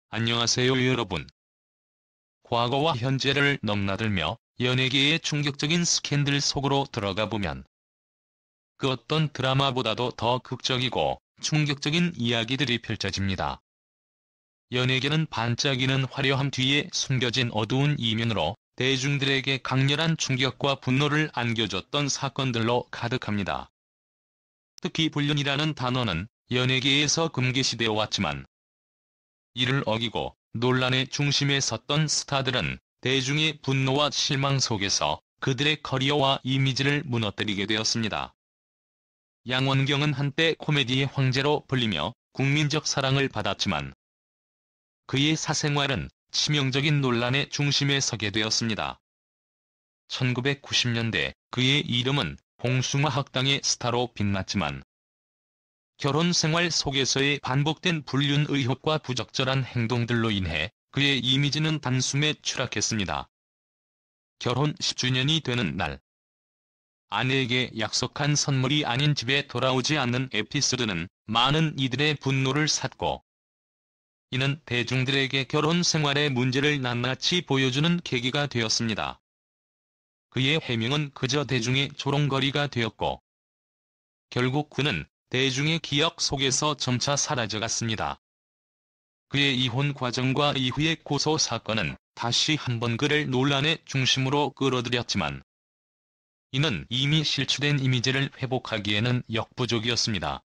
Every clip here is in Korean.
안녕하세요 여러분. 과거와 현재를 넘나들며 연예계의 충격적인 스캔들 속으로 들어가 보면 그 어떤 드라마보다도 더 극적이고 충격적인 이야기들이 펼쳐집니다. 연예계는 반짝이는 화려함 뒤에 숨겨진 어두운 이면으로 대중들에게 강렬한 충격과 분노를 안겨줬던 사건들로 가득합니다. 특히 불륜이라는 단어는 연예계에서 금기시되어 왔지만 이를 어기고 논란의 중심에 섰던 스타들은 대중의 분노와 실망 속에서 그들의 커리어와 이미지를 무너뜨리게 되었습니다. 양원경은 한때 코미디의 황제로 불리며 국민적 사랑을 받았지만 그의 사생활은 치명적인 논란의 중심에 서게 되었습니다. 1990년대 그의 이름은 봉숭아 학당의 스타로 빛났지만 결혼 생활 속에서의 반복된 불륜 의혹과 부적절한 행동들로 인해 그의 이미지는 단숨에 추락했습니다. 결혼 10주년이 되는 날, 아내에게 약속한 선물이 아닌 집에 돌아오지 않는 에피소드는 많은 이들의 분노를 샀고, 이는 대중들에게 결혼 생활의 문제를 낱낱이 보여주는 계기가 되었습니다. 그의 해명은 그저 대중의 조롱거리가 되었고, 결국 그는 대중의 기억 속에서 점차 사라져갔습니다. 그의 이혼 과정과 이후의 고소 사건은 다시 한번 그를 논란의 중심으로 끌어들였지만 이는 이미 실추된 이미지를 회복하기에는 역부족이었습니다.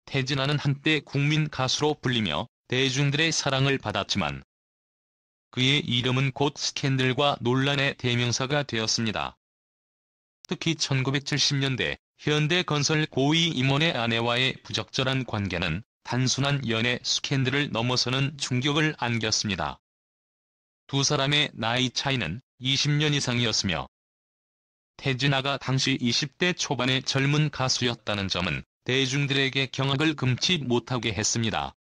태진아는 한때 국민 가수로 불리며 대중들의 사랑을 받았지만 그의 이름은 곧 스캔들과 논란의 대명사가 되었습니다. 특히 1970년대 현대건설 고위 임원의 아내와의 부적절한 관계는 단순한 연애 스캔들을 넘어서는 충격을 안겼습니다. 두 사람의 나이 차이는 20년 이상이었으며 태진아가 당시 20대 초반의 젊은 가수였다는 점은 대중들에게 경악을 금치 못하게 했습니다.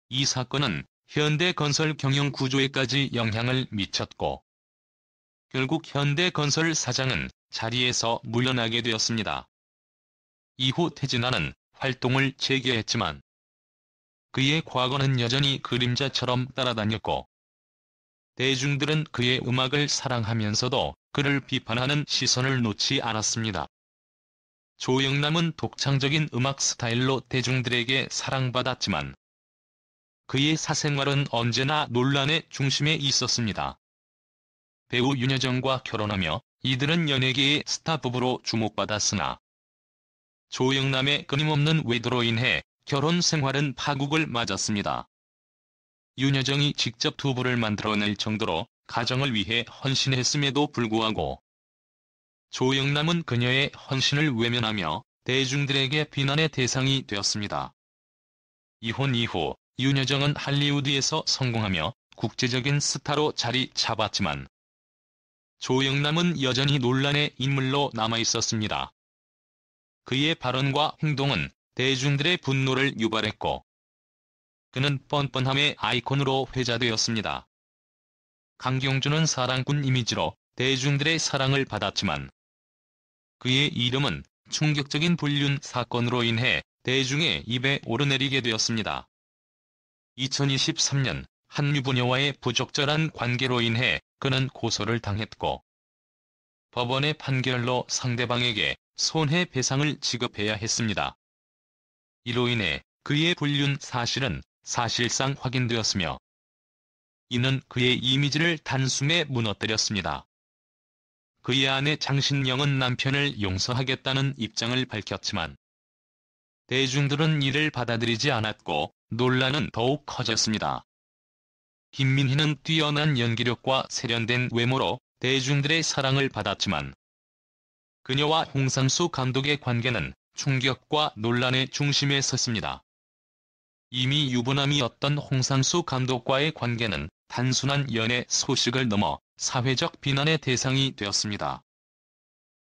이 사건은 현대건설 경영 구조에까지 영향을 미쳤고 결국 현대건설 사장은 자리에서 물러나게 되었습니다. 이후 태진아는 활동을 재개했지만 그의 과거는 여전히 그림자처럼 따라다녔고 대중들은 그의 음악을 사랑하면서도 그를 비판하는 시선을 놓지 않았습니다. 조영남은 독창적인 음악 스타일로 대중들에게 사랑받았지만 그의 사생활은 언제나 논란의 중심에 있었습니다. 배우 윤여정과 결혼하며 이들은 연예계의 스타 부부로 주목받았으나 조영남의 끊임없는 외도로 인해 결혼 생활은 파국을 맞았습니다. 윤여정이 직접 두부를 만들어낼 정도로 가정을 위해 헌신했음에도 불구하고 조영남은 그녀의 헌신을 외면하며 대중들에게 비난의 대상이 되었습니다. 이혼 이후 윤여정은 할리우드에서 성공하며 국제적인 스타로 자리 잡았지만 조영남은 여전히 논란의 인물로 남아있었습니다. 그의 발언과 행동은 대중들의 분노를 유발했고 그는 뻔뻔함의 아이콘으로 회자되었습니다. 강경준은 사랑꾼 이미지로 대중들의 사랑을 받았지만 그의 이름은 충격적인 불륜 사건으로 인해 대중의 입에 오르내리게 되었습니다. 2023년 한 유부녀와의 부적절한 관계로 인해 그는 고소를 당했고 법원의 판결로 상대방에게 손해배상을 지급해야 했습니다. 이로 인해 그의 불륜 사실은 사실상 확인되었으며 이는 그의 이미지를 단숨에 무너뜨렸습니다. 그의 아내 장신영은 남편을 용서하겠다는 입장을 밝혔지만 대중들은 이를 받아들이지 않았고 논란은 더욱 커졌습니다. 김민희는 뛰어난 연기력과 세련된 외모로 대중들의 사랑을 받았지만 그녀와 홍상수 감독의 관계는 충격과 논란의 중심에 섰습니다. 이미 유부남이었던 홍상수 감독과의 관계는 단순한 연애 소식을 넘어 사회적 비난의 대상이 되었습니다.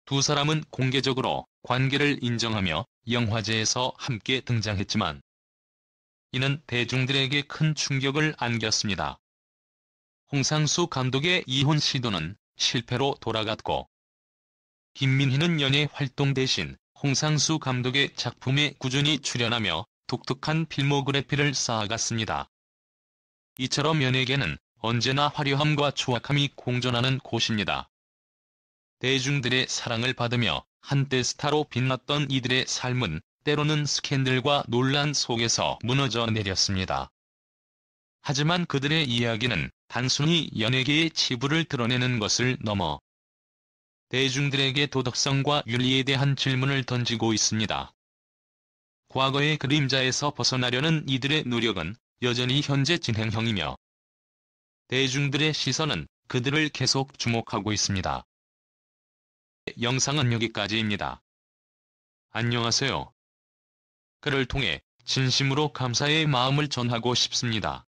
두 사람은 공개적으로 관계를 인정하며 영화제에서 함께 등장했지만 이는 대중들에게 큰 충격을 안겼습니다. 홍상수 감독의 이혼 시도는 실패로 돌아갔고 김민희는 연예 활동 대신 홍상수 감독의 작품에 꾸준히 출연하며 독특한 필모그래피를 쌓아갔습니다. 이처럼 연예계는 언제나 화려함과 추악함이 공존하는 곳입니다. 대중들의 사랑을 받으며 한때 스타로 빛났던 이들의 삶은 때로는 스캔들과 논란 속에서 무너져 내렸습니다. 하지만 그들의 이야기는 단순히 연예계의 치부를 드러내는 것을 넘어 대중들에게 도덕성과 윤리에 대한 질문을 던지고 있습니다. 과거의 그림자에서 벗어나려는 이들의 노력은 여전히 현재 진행형이며 대중들의 시선은 그들을 계속 주목하고 있습니다. 영상은 여기까지입니다. 안녕하세요. 글을 통해 진심으로 감사의 마음을 전하고 싶습니다.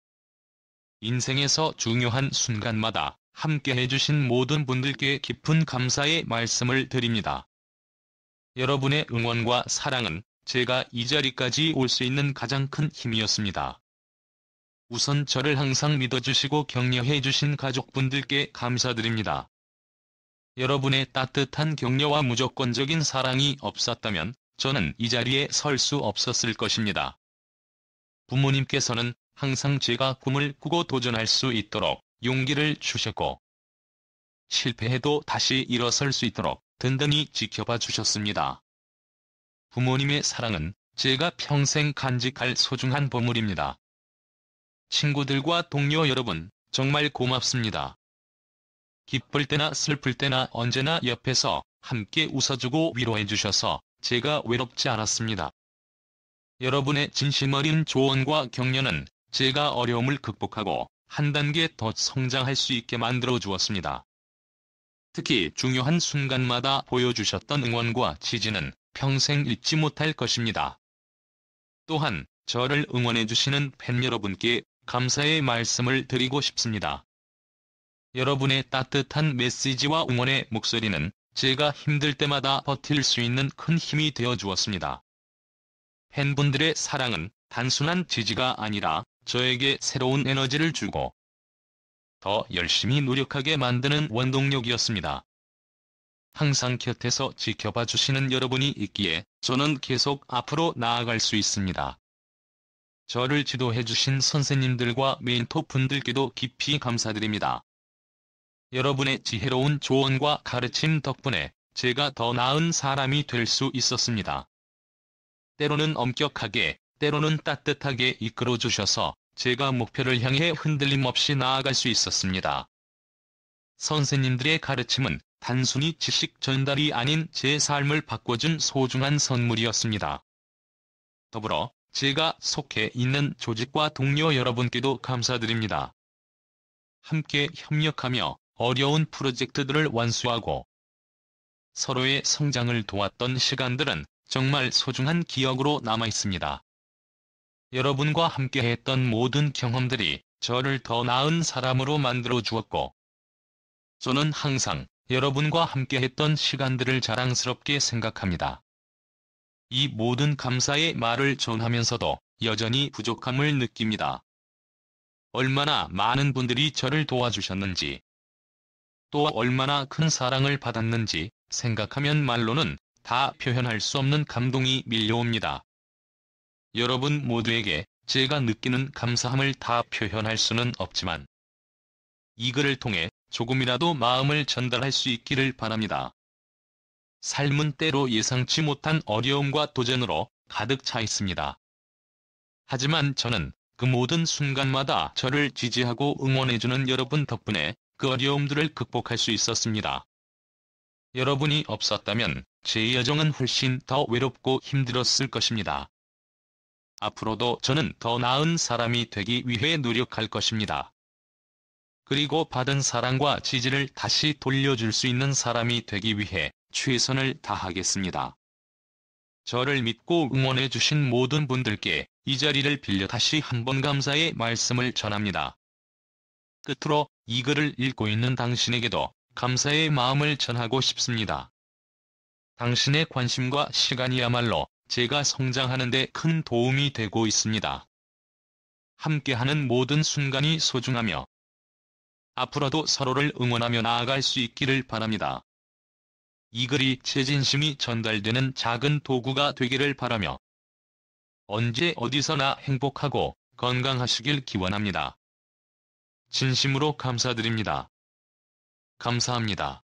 인생에서 중요한 순간마다 함께 해주신 모든 분들께 깊은 감사의 말씀을 드립니다. 여러분의 응원과 사랑은 제가 이 자리까지 올 수 있는 가장 큰 힘이었습니다. 우선 저를 항상 믿어주시고 격려해주신 가족분들께 감사드립니다. 여러분의 따뜻한 격려와 무조건적인 사랑이 없었다면 저는 이 자리에 설 수 없었을 것입니다. 부모님께서는 항상 제가 꿈을 꾸고 도전할 수 있도록 용기를 주셨고 실패해도 다시 일어설 수 있도록 든든히 지켜봐 주셨습니다. 부모님의 사랑은 제가 평생 간직할 소중한 보물입니다. 친구들과 동료 여러분, 정말 고맙습니다. 기쁠 때나 슬플 때나 언제나 옆에서 함께 웃어주고 위로해주셔서 제가 외롭지 않았습니다. 여러분의 진심 어린 조언과 격려는 제가 어려움을 극복하고 한 단계 더 성장할 수 있게 만들어 주었습니다. 특히 중요한 순간마다 보여주셨던 응원과 지지는 평생 잊지 못할 것입니다. 또한 저를 응원해주시는 팬 여러분께 감사의 말씀을 드리고 싶습니다. 여러분의 따뜻한 메시지와 응원의 목소리는 제가 힘들 때마다 버틸 수 있는 큰 힘이 되어 주었습니다. 팬분들의 사랑은 단순한 지지가 아니라 저에게 새로운 에너지를 주고 더 열심히 노력하게 만드는 원동력이었습니다. 항상 곁에서 지켜봐 주시는 여러분이 있기에 저는 계속 앞으로 나아갈 수 있습니다. 저를 지도해 주신 선생님들과 멘토분들께도 깊이 감사드립니다. 여러분의 지혜로운 조언과 가르침 덕분에 제가 더 나은 사람이 될 수 있었습니다. 때로는 엄격하게, 때로는 따뜻하게 이끌어 주셔서 제가 목표를 향해 흔들림 없이 나아갈 수 있었습니다. 선생님들의 가르침은 단순히 지식 전달이 아닌 제 삶을 바꿔준 소중한 선물이었습니다. 더불어 제가 속해 있는 조직과 동료 여러분께도 감사드립니다. 함께 협력하며 어려운 프로젝트들을 완수하고 서로의 성장을 도왔던 시간들은 정말 소중한 기억으로 남아 있습니다. 여러분과 함께했던 모든 경험들이 저를 더 나은 사람으로 만들어 주었고, 저는 항상 여러분과 함께했던 시간들을 자랑스럽게 생각합니다. 이 모든 감사의 말을 전하면서도 여전히 부족함을 느낍니다. 얼마나 많은 분들이 저를 도와주셨는지, 또 얼마나 큰 사랑을 받았는지 생각하면 말로는 다 표현할 수 없는 감동이 밀려옵니다. 여러분 모두에게 제가 느끼는 감사함을 다 표현할 수는 없지만 이 글을 통해 조금이라도 마음을 전달할 수 있기를 바랍니다. 삶은 때로 예상치 못한 어려움과 도전으로 가득 차 있습니다. 하지만 저는 그 모든 순간마다 저를 지지하고 응원해주는 여러분 덕분에 그 어려움들을 극복할 수 있었습니다. 여러분이 없었다면 제 여정은 훨씬 더 외롭고 힘들었을 것입니다. 앞으로도 저는 더 나은 사람이 되기 위해 노력할 것입니다. 그리고 받은 사랑과 지지를 다시 돌려줄 수 있는 사람이 되기 위해 최선을 다하겠습니다. 저를 믿고 응원해주신 모든 분들께 이 자리를 빌려 다시 한번 감사의 말씀을 전합니다. 끝으로 이 글을 읽고 있는 당신에게도 감사의 마음을 전하고 싶습니다. 당신의 관심과 시간이야말로 제가 성장하는 데 큰 도움이 되고 있습니다. 함께하는 모든 순간이 소중하며 앞으로도 서로를 응원하며 나아갈 수 있기를 바랍니다. 이 글이 제 진심이 전달되는 작은 도구가 되기를 바라며 언제 어디서나 행복하고 건강하시길 기원합니다. 진심으로 감사드립니다. 감사합니다.